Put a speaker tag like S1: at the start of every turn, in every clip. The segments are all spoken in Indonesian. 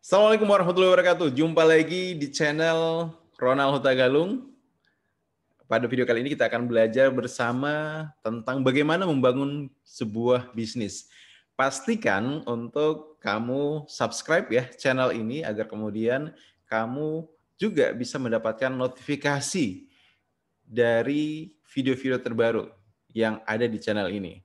S1: Assalamualaikum warahmatullahi wabarakatuh. Jumpa lagi di channel Ronald Hutagalung. Pada video kali ini kita akan belajar bersama tentang bagaimana membangun sebuah bisnis. Pastikan untuk kamu subscribe ya channel ini agar kemudian kamu juga bisa mendapatkan notifikasi dari video-video terbaru yang ada di channel ini.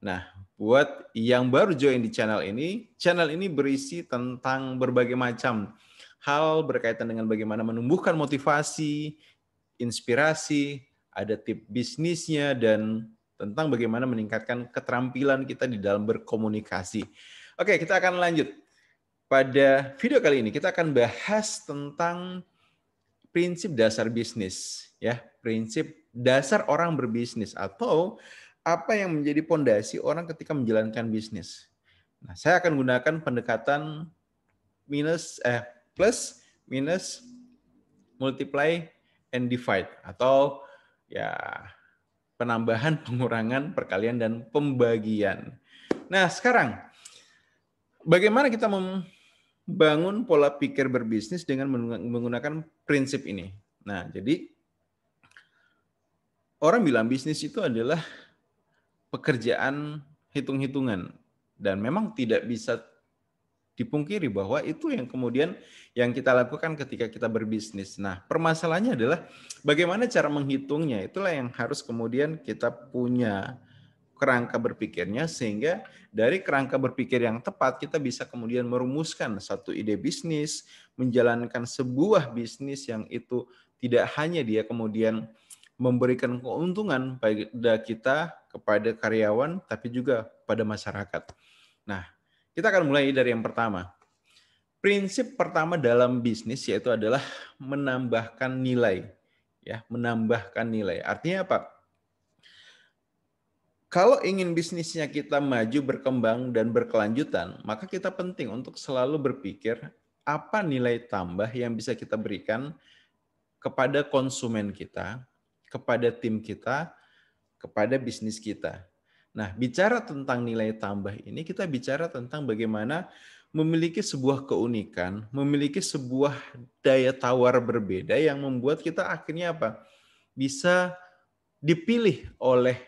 S1: Nah, buat yang baru join di channel ini berisi tentang berbagai macam hal berkaitan dengan bagaimana menumbuhkan motivasi, inspirasi, ada tips bisnisnya, dan tentang bagaimana meningkatkan keterampilan kita di dalam berkomunikasi. Oke, kita akan lanjut. Pada video kali ini kita akan bahas tentang prinsip dasar bisnis, ya, prinsip dasar orang berbisnis atau apa yang menjadi pondasi orang ketika menjalankan bisnis. Nah, saya akan gunakan pendekatan plus, minus, multiply, and divide atau ya penambahan, pengurangan, perkalian, dan pembagian. Nah, sekarang bagaimana kita membangun pola pikir berbisnis dengan menggunakan prinsip ini? Nah, jadi orang bilang bisnis itu adalah pekerjaan hitung-hitungan, dan memang tidak bisa dipungkiri bahwa itu yang kemudian yang kita lakukan ketika kita berbisnis. Nah, permasalahannya adalah bagaimana cara menghitungnya. Itulah yang harus kemudian kita punya kerangka berpikirnya, sehingga dari kerangka berpikir yang tepat kita bisa kemudian merumuskan satu ide bisnis, menjalankan sebuah bisnis yang itu tidak hanya dia kemudian memberikan keuntungan pada kita, kepada karyawan, tapi juga pada masyarakat. Nah, kita akan mulai dari yang pertama. Prinsip pertama dalam bisnis yaitu adalah menambahkan nilai. Ya, menambahkan nilai. Artinya apa? Kalau ingin bisnisnya kita maju, berkembang, dan berkelanjutan, maka kita penting untuk selalu berpikir apa nilai tambah yang bisa kita berikan kepada konsumen kita, kepada tim kita, kepada bisnis kita. Nah, bicara tentang nilai tambah ini, kita bicara tentang bagaimana memiliki sebuah keunikan, memiliki sebuah daya tawar berbeda yang membuat kita akhirnya apa? Bisa dipilih oleh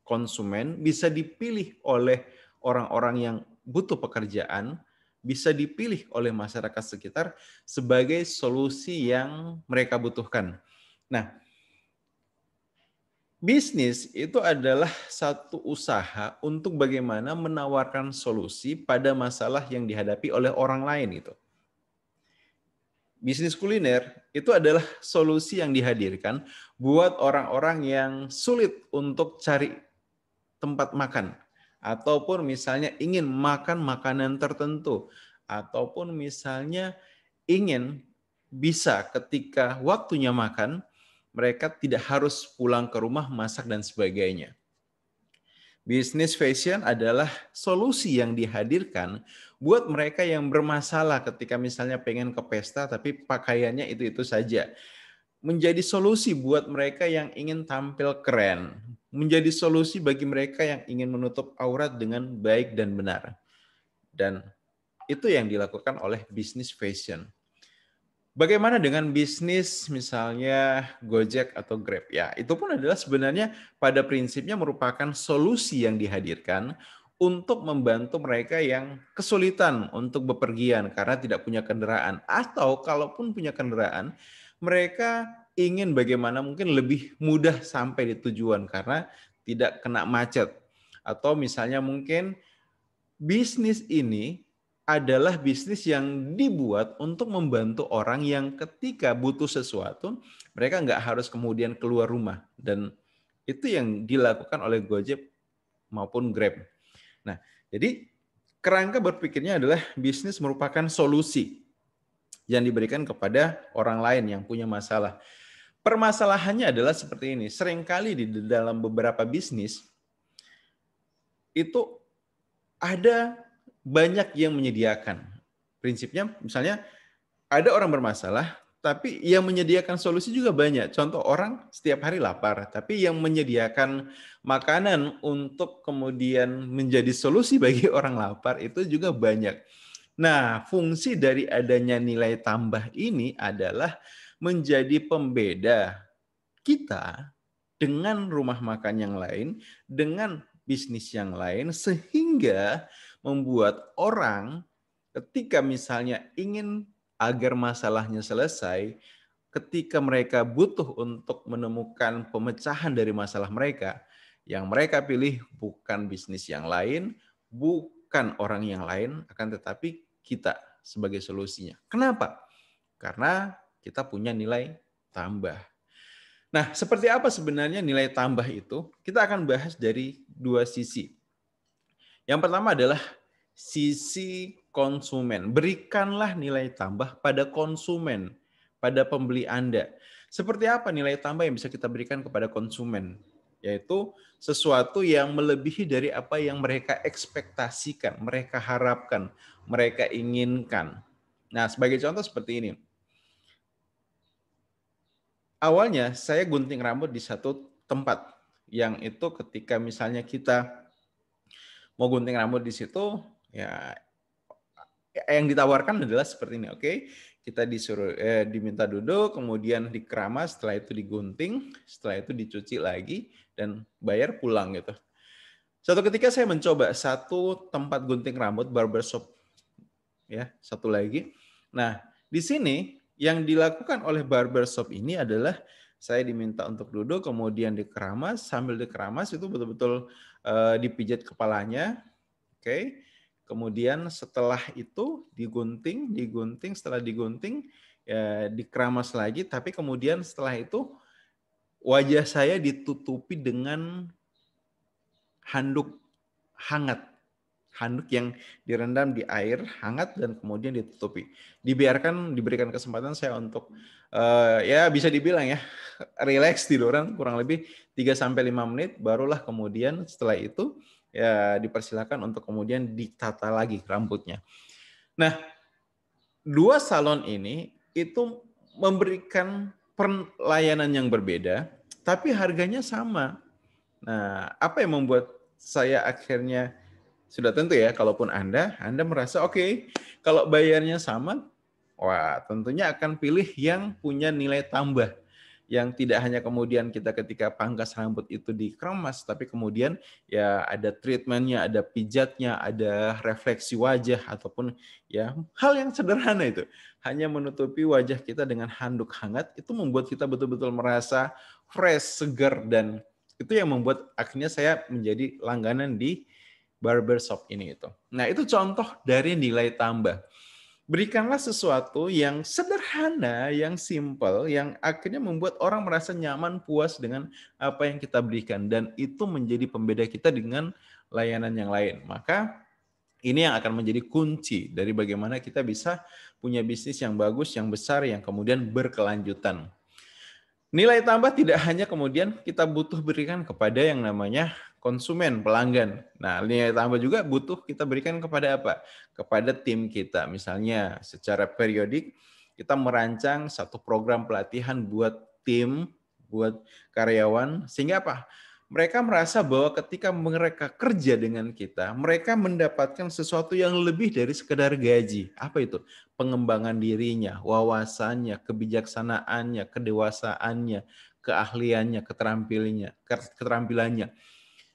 S1: konsumen, bisa dipilih oleh orang-orang yang butuh pekerjaan, bisa dipilih oleh masyarakat sekitar sebagai solusi yang mereka butuhkan. Nah, bisnis itu adalah satu usaha untuk bagaimana menawarkan solusi pada masalah yang dihadapi oleh orang lain itu. Bisnis kuliner itu adalah solusi yang dihadirkan buat orang-orang yang sulit untuk cari tempat makan, ataupun misalnya ingin makan makanan tertentu, ataupun misalnya ingin bisa ketika waktunya makan, mereka tidak harus pulang ke rumah masak dan sebagainya. Bisnis fashion adalah solusi yang dihadirkan buat mereka yang bermasalah ketika misalnya pengen ke pesta tapi pakaiannya itu-itu saja. Menjadi solusi buat mereka yang ingin tampil keren. Menjadi solusi bagi mereka yang ingin menutup aurat dengan baik dan benar. Dan itu yang dilakukan oleh bisnis fashion. Bagaimana dengan bisnis misalnya Gojek atau Grab? Ya, itu pun adalah sebenarnya pada prinsipnya merupakan solusi yang dihadirkan untuk membantu mereka yang kesulitan untuk bepergian karena tidak punya kendaraan. Atau kalaupun punya kendaraan, mereka ingin bagaimana mungkin lebih mudah sampai di tujuan karena tidak kena macet. Atau misalnya mungkin bisnis ini adalah bisnis yang dibuat untuk membantu orang yang ketika butuh sesuatu, mereka nggak harus kemudian keluar rumah. Dan itu yang dilakukan oleh Gojek maupun Grab. Nah, jadi kerangka berpikirnya adalah bisnis merupakan solusi yang diberikan kepada orang lain yang punya masalah. Permasalahannya adalah seperti ini, seringkali di dalam beberapa bisnis, itu ada banyak yang menyediakan. Prinsipnya misalnya ada orang bermasalah, tapi yang menyediakan solusi juga banyak. Contoh orang setiap hari lapar, tapi yang menyediakan makanan untuk kemudian menjadi solusi bagi orang lapar itu juga banyak. Nah, fungsi dari adanya nilai tambah ini adalah menjadi pembeda kita dengan rumah makan yang lain, dengan bisnis yang lain, sehingga membuat orang ketika misalnya ingin agar masalahnya selesai, ketika mereka butuh untuk menemukan pemecahan dari masalah mereka, yang mereka pilih bukan bisnis yang lain, bukan orang yang lain, akan tetapi kita sebagai solusinya. Kenapa? Karena kita punya nilai tambah. Nah, seperti apa sebenarnya nilai tambah itu? Kita akan bahas dari dua sisi. Yang pertama adalah sisi konsumen. Berikanlah nilai tambah pada konsumen, pada pembeli Anda. Seperti apa nilai tambah yang bisa kita berikan kepada konsumen? Yaitu sesuatu yang melebihi dari apa yang mereka ekspektasikan, mereka harapkan, mereka inginkan. Nah, sebagai contoh seperti ini. Awalnya saya gunting rambut di satu tempat yang itu ketika misalnya kita mau gunting rambut di situ, ya yang ditawarkan adalah seperti ini, oke? Kita disuruh diminta duduk, kemudian dikeramas, setelah itu digunting, setelah itu dicuci lagi dan bayar pulang gitu. Suatu ketika saya mencoba satu tempat gunting rambut barbershop ya, satu lagi. Nah, di sini yang dilakukan oleh barbershop ini adalah saya diminta untuk duduk, kemudian dikeramas, sambil dikeramas itu betul-betul dipijat kepalanya, oke. Kemudian setelah itu digunting, setelah digunting ya dikeramas lagi, tapi kemudian setelah itu wajah saya ditutupi dengan handuk hangat. Handuk yang direndam di air hangat dan kemudian ditutupi. Diberikan kesempatan saya untuk ya bisa dibilang ya relax tiduran kurang lebih 3-5 menit, barulah kemudian setelah itu ya dipersilakan untuk kemudian ditata lagi rambutnya. Nah, dua salon ini itu memberikan pelayanan yang berbeda, tapi harganya sama. Nah, apa yang membuat saya akhirnya sudah tentu ya, kalaupun Anda merasa oke, kalau bayarnya sama, wah tentunya akan pilih yang punya nilai tambah. Yang tidak hanya kemudian kita ketika pangkas rambut itu dikemas, tapi kemudian ya ada treatmentnya, ada pijatnya, ada refleksi wajah, ataupun ya hal yang sederhana itu. Hanya menutupi wajah kita dengan handuk hangat, itu membuat kita betul-betul merasa fresh, segar, dan itu yang membuat akhirnya saya menjadi langganan di barbershop ini itu. Nah, itu contoh dari nilai tambah. Berikanlah sesuatu yang sederhana, yang simple, yang akhirnya membuat orang merasa nyaman, puas dengan apa yang kita berikan. Dan itu menjadi pembeda kita dengan layanan yang lain. Maka ini yang akan menjadi kunci dari bagaimana kita bisa punya bisnis yang bagus, yang besar, yang kemudian berkelanjutan. Nilai tambah tidak hanya kemudian kita butuh berikan kepada yang namanya konsumen, pelanggan. Nah, nilai tambah juga butuh kita berikan kepada apa? Kepada tim kita. Misalnya secara periodik kita merancang satu program pelatihan buat tim, buat karyawan, sehingga apa? Mereka merasa bahwa ketika mereka kerja dengan kita, mereka mendapatkan sesuatu yang lebih dari sekedar gaji. Apa itu? Pengembangan dirinya, wawasannya, kebijaksanaannya, kedewasaannya, keahliannya, keterampilannya.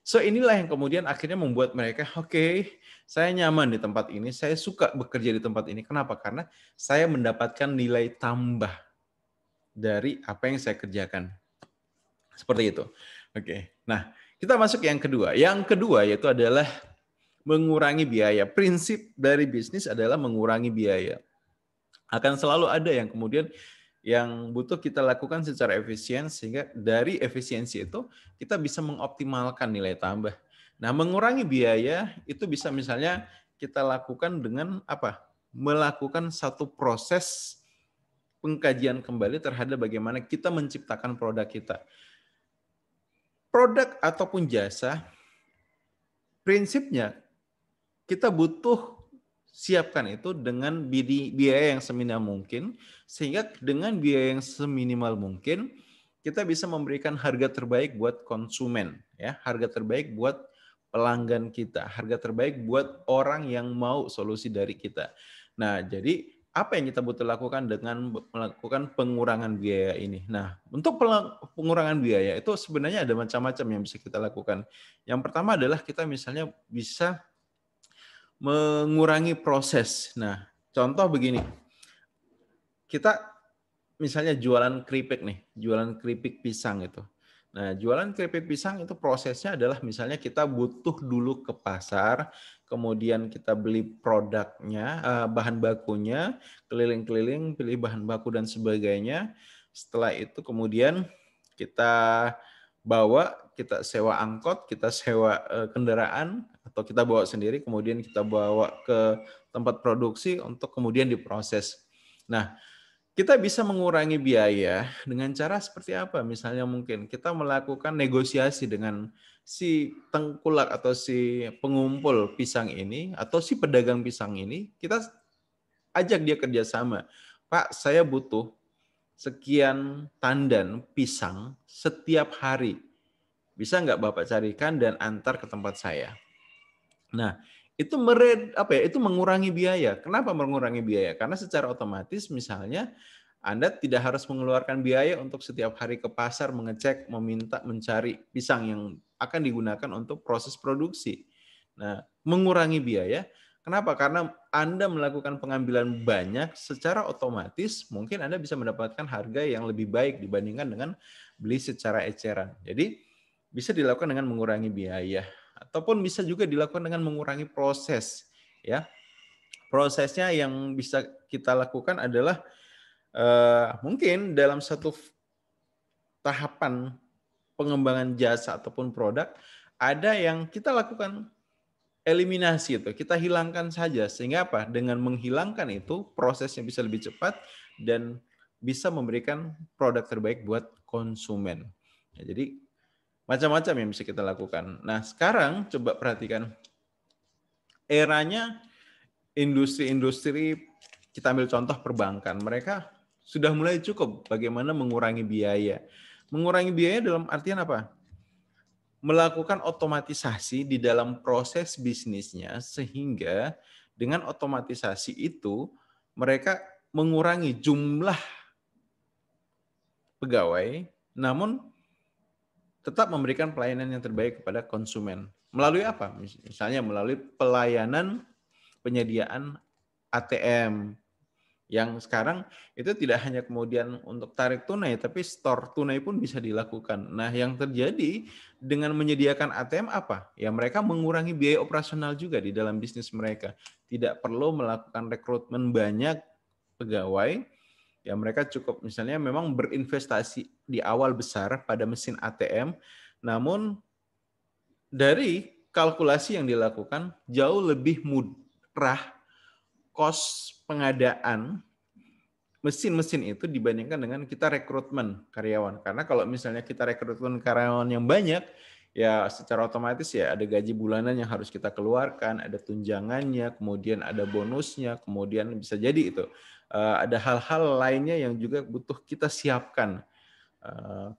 S1: So inilah yang kemudian akhirnya membuat mereka, oke, saya nyaman di tempat ini, saya suka bekerja di tempat ini. Kenapa? Karena saya mendapatkan nilai tambah dari apa yang saya kerjakan. Seperti itu. Oke. Nah, kita masuk yang kedua. Yang kedua yaitu adalah mengurangi biaya. Prinsip dari bisnis adalah mengurangi biaya. Akan selalu ada yang kemudian yang butuh kita lakukan secara efisien, sehingga dari efisiensi itu kita bisa mengoptimalkan nilai tambah. Nah, mengurangi biaya itu bisa misalnya kita lakukan dengan apa? Melakukan satu proses pengkajian kembali terhadap bagaimana kita menciptakan produk kita. Produk ataupun jasa, prinsipnya kita butuh siapkan itu dengan biaya yang seminimal mungkin, sehingga dengan biaya yang seminimal mungkin kita bisa memberikan harga terbaik buat konsumen, ya, harga terbaik buat pelanggan kita, harga terbaik buat orang yang mau solusi dari kita. Nah, jadi apa yang kita butuh lakukan dengan melakukan pengurangan biaya ini? Nah, untuk pengurangan biaya itu sebenarnya ada macam-macam yang bisa kita lakukan. Yang pertama adalah kita misalnya bisa mengurangi proses. Nah, contoh begini, kita misalnya jualan keripik nih, jualan keripik pisang itu. Nah, jualan keripik pisang itu prosesnya adalah misalnya kita butuh dulu ke pasar, kemudian kita beli produknya, bahan bakunya, keliling-keliling, pilih bahan baku dan sebagainya. Setelah itu kemudian kita bawa, kita sewa angkot, kita sewa kendaraan, atau kita bawa sendiri, kemudian kita bawa ke tempat produksi untuk kemudian diproses. Nah, kita bisa mengurangi biaya dengan cara seperti apa? Misalnya mungkin kita melakukan negosiasi dengan si tengkulak atau si pengumpul pisang ini atau si pedagang pisang ini, kita ajak dia kerjasama. Pak, saya butuh sekian tandan pisang setiap hari. Bisa nggak Bapak carikan dan antar ke tempat saya? Nah, itu itu mengurangi biaya. Kenapa mengurangi biaya? Karena secara otomatis misalnya Anda tidak harus mengeluarkan biaya untuk setiap hari ke pasar mengecek, meminta, mencari pisang yang akan digunakan untuk proses produksi. Nah, mengurangi biaya. Kenapa? Karena Anda melakukan pengambilan banyak, secara otomatis mungkin Anda bisa mendapatkan harga yang lebih baik dibandingkan dengan beli secara eceran. Jadi bisa dilakukan dengan mengurangi biaya ataupun bisa juga dilakukan dengan mengurangi proses, ya. Prosesnya yang bisa kita lakukan adalah mungkin dalam satu tahapan pengembangan jasa ataupun produk ada yang kita lakukan eliminasi itu, kita hilangkan saja sehingga apa? Dengan menghilangkan itu prosesnya bisa lebih cepat dan bisa memberikan produk terbaik buat konsumen. Ya, jadi macam-macam yang bisa kita lakukan. Nah, sekarang coba perhatikan eranya industri-industri, kita ambil contoh perbankan. Mereka sudah mulai cukup bagaimana mengurangi biaya. Mengurangi biaya dalam artian apa? Melakukan otomatisasi di dalam proses bisnisnya sehingga dengan otomatisasi itu mereka mengurangi jumlah pegawai namun tetap memberikan pelayanan yang terbaik kepada konsumen. Melalui apa? Misalnya melalui pelayanan penyediaan ATM yang sekarang itu tidak hanya kemudian untuk tarik tunai, tapi store tunai pun bisa dilakukan. Nah, yang terjadi dengan menyediakan ATM apa? Ya mereka mengurangi biaya operasional juga di dalam bisnis mereka. Tidak perlu melakukan rekrutmen banyak pegawai, ya mereka cukup misalnya memang berinvestasi di awal besar pada mesin ATM, namun dari kalkulasi yang dilakukan jauh lebih murah kos pengadaan mesin-mesin itu dibandingkan dengan kita rekrutmen karyawan. Karena kalau misalnya kita rekrutmen karyawan yang banyak, ya secara otomatis ya ada gaji bulanan yang harus kita keluarkan, ada tunjangannya, kemudian ada bonusnya, kemudian bisa jadi itu ada hal-hal lainnya yang juga butuh kita siapkan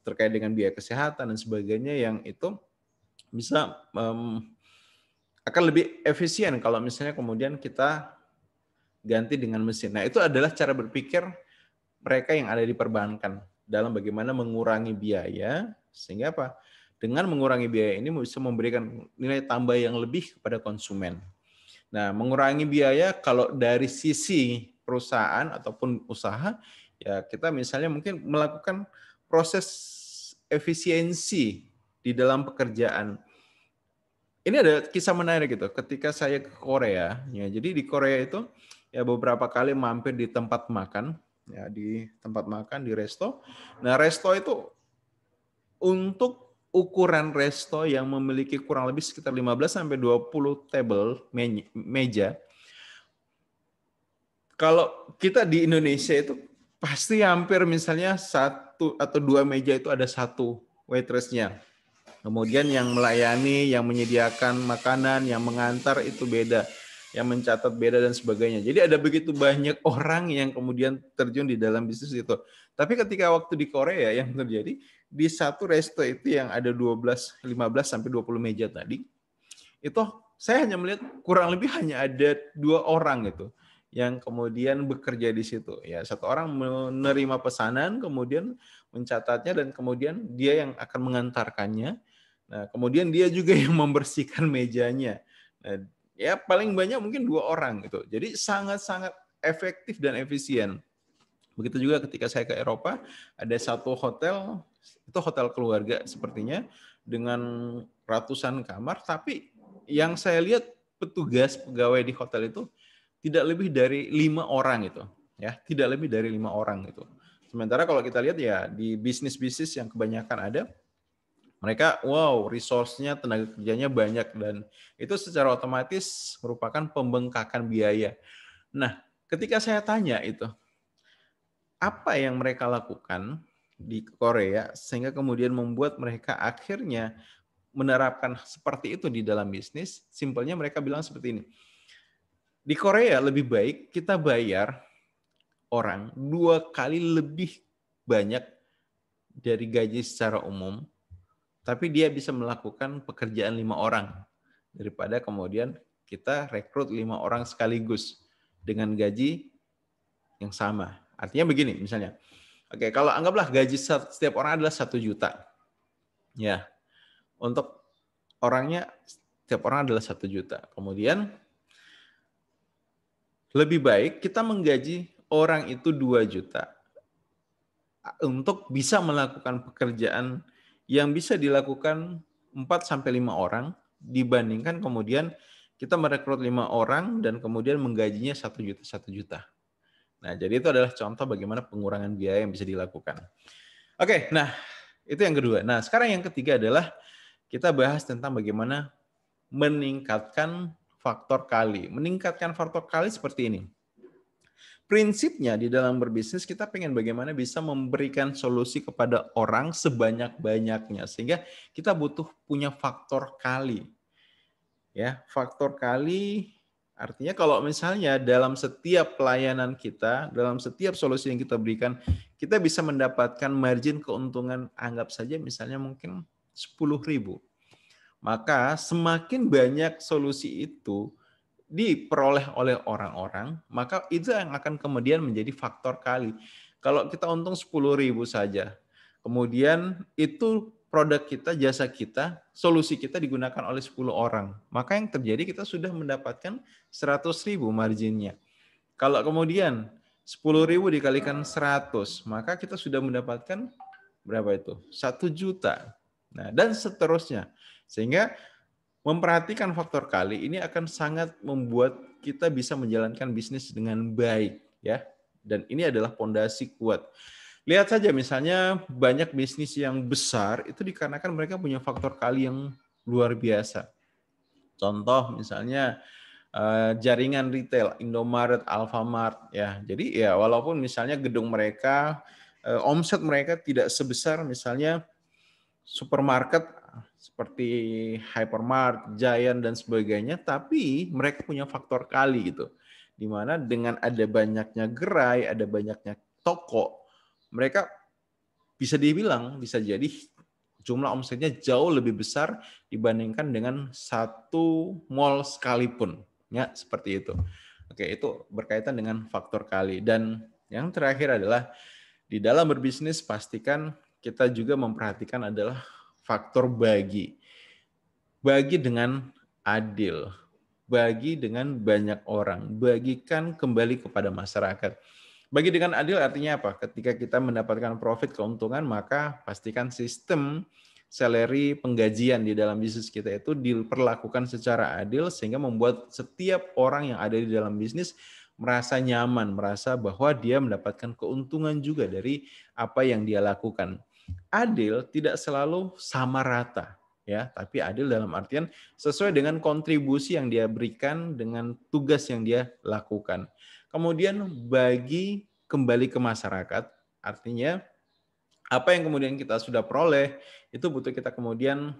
S1: terkait dengan biaya kesehatan dan sebagainya yang itu bisa akan lebih efisien kalau misalnya kemudian kita ganti dengan mesin. Nah, itu adalah cara berpikir mereka yang ada di perbankan dalam bagaimana mengurangi biaya sehingga apa? Dengan mengurangi biaya ini bisa memberikan nilai tambah yang lebih kepada konsumen. Nah, mengurangi biaya kalau dari sisi perusahaan ataupun usaha ya kita misalnya mungkin melakukan proses efisiensi di dalam pekerjaan. Ini ada kisah menarik gitu. Ketika saya ke Korea, ya jadi di Korea itu ya beberapa kali mampir di tempat makan, ya di tempat makan di resto. Nah, resto itu untuk ukuran resto yang memiliki kurang lebih sekitar 15 sampai 20 table meja. Kalau kita di Indonesia itu pasti hampir misalnya satu atau dua meja itu ada satu waitressnya. Kemudian yang melayani, yang menyediakan makanan, yang mengantar itu beda, yang mencatat beda dan sebagainya. Jadi ada begitu banyak orang yang kemudian terjun di dalam bisnis itu. Tapi ketika waktu di Korea yang terjadi di satu resto itu yang ada 12, 15 sampai 20 meja tadi, itu saya hanya melihat kurang lebih hanya ada 2 orang itu yang kemudian bekerja di situ. Ya, satu orang menerima pesanan, kemudian mencatatnya dan kemudian dia yang akan mengantarkannya. Nah, kemudian dia juga yang membersihkan mejanya. Nah, ya paling banyak mungkin 2 orang gitu. Jadi sangat-sangat efektif dan efisien. Begitu juga ketika saya ke Eropa, ada satu hotel, itu hotel keluarga sepertinya, dengan ratusan kamar, tapi yang saya lihat petugas pegawai di hotel itu tidak lebih dari 5 orang itu, ya, tidak lebih dari 5 orang itu. Sementara kalau kita lihat ya di bisnis-bisnis yang kebanyakan ada, mereka wow resource-nya, tenaga kerjanya banyak dan itu secara otomatis merupakan pembengkakan biaya. Nah, ketika saya tanya itu, apa yang mereka lakukan di Korea sehingga kemudian membuat mereka akhirnya menerapkan seperti itu di dalam bisnis, simpelnya mereka bilang seperti ini. Di Korea lebih baik kita bayar orang 2 kali lebih banyak dari gaji secara umum, tapi dia bisa melakukan pekerjaan 5 orang daripada kemudian kita rekrut 5 orang sekaligus dengan gaji yang sama. Artinya begini, misalnya, oke, kalau anggaplah gaji setiap orang adalah 1 juta, ya, untuk orangnya setiap orang adalah 1 juta. Kemudian lebih baik kita menggaji orang itu 2 juta untuk bisa melakukan pekerjaan yang bisa dilakukan 4 sampai 5 orang dibandingkan kemudian kita merekrut 5 orang dan kemudian menggajinya 1 juta 1 juta. Nah, jadi itu adalah contoh bagaimana pengurangan biaya yang bisa dilakukan. Oke, nah itu yang kedua. Nah, sekarang yang ketiga adalah kita bahas tentang bagaimana meningkatkan faktor kali. Meningkatkan faktor kali seperti ini. Prinsipnya di dalam berbisnis kita pengen bagaimana bisa memberikan solusi kepada orang sebanyak-banyaknya sehingga kita butuh punya faktor kali. Ya, faktor kali artinya kalau misalnya dalam setiap pelayanan kita, dalam setiap solusi yang kita berikan, kita bisa mendapatkan margin keuntungan anggap saja misalnya mungkin 10.000. Maka semakin banyak solusi itu diperoleh oleh orang-orang, maka itu yang akan kemudian menjadi faktor kali. Kalau kita untung 10.000 saja, kemudian itu produk kita, jasa kita, solusi kita digunakan oleh 10 orang, maka yang terjadi kita sudah mendapatkan 100.000 marginnya. Kalau kemudian 10.000 dikalikan 100, maka kita sudah mendapatkan berapa itu? 1 juta. Nah, dan seterusnya. Sehingga memperhatikan faktor kali ini akan sangat membuat kita bisa menjalankan bisnis dengan baik, ya. Dan ini adalah pondasi kuat. Lihat saja misalnya banyak bisnis yang besar itu dikarenakan mereka punya faktor kali yang luar biasa. Contoh misalnya jaringan retail Indomaret, Alfamart, ya. Jadi ya walaupun misalnya gedung mereka omset mereka tidak sebesar misalnya supermarket seperti Hypermart, Giant dan sebagainya, tapi mereka punya faktor kali gitu. Di mana dengan ada banyaknya gerai, ada banyaknya toko, mereka bisa dibilang bisa jadi jumlah omsetnya jauh lebih besar dibandingkan dengan satu mall sekalipun, ya seperti itu. Oke, itu berkaitan dengan faktor kali. Dan yang terakhir adalah di dalam berbisnis pastikan kita juga memperhatikan adalah faktor bagi. Bagi dengan adil. Bagi dengan banyak orang. Bagikan kembali kepada masyarakat. Bagi dengan adil artinya apa? Ketika kita mendapatkan profit keuntungan, maka pastikan sistem salary penggajian di dalam bisnis kita itu diperlakukan secara adil sehingga membuat setiap orang yang ada di dalam bisnis merasa nyaman, merasa bahwa dia mendapatkan keuntungan juga dari apa yang dia lakukan. Adil tidak selalu sama rata, ya, tapi adil dalam artian sesuai dengan kontribusi yang dia berikan dengan tugas yang dia lakukan. Kemudian bagi kembali ke masyarakat, artinya apa yang kemudian kita sudah peroleh itu butuh kita kemudian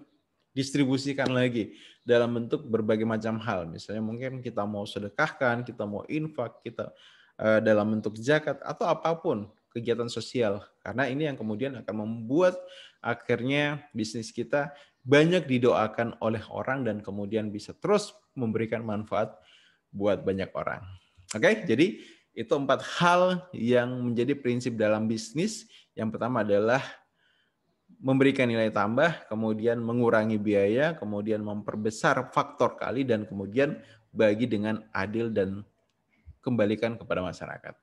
S1: distribusikan lagi dalam bentuk berbagai macam hal. Misalnya mungkin kita mau sedekahkan, kita mau infak, kita dalam bentuk zakat atau apapun kegiatan sosial. Karena ini yang kemudian akan membuat akhirnya bisnis kita banyak didoakan oleh orang dan kemudian bisa terus memberikan manfaat buat banyak orang. Oke, jadi itu 4 hal yang menjadi prinsip dalam bisnis. Yang pertama adalah memberikan nilai tambah, kemudian mengurangi biaya, kemudian memperbesar faktor kali, dan kemudian bagi dengan adil dan kembalikan kepada masyarakat.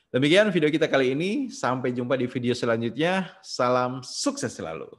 S1: Demikian video kita kali ini. Sampai jumpa di video selanjutnya. Salam sukses selalu.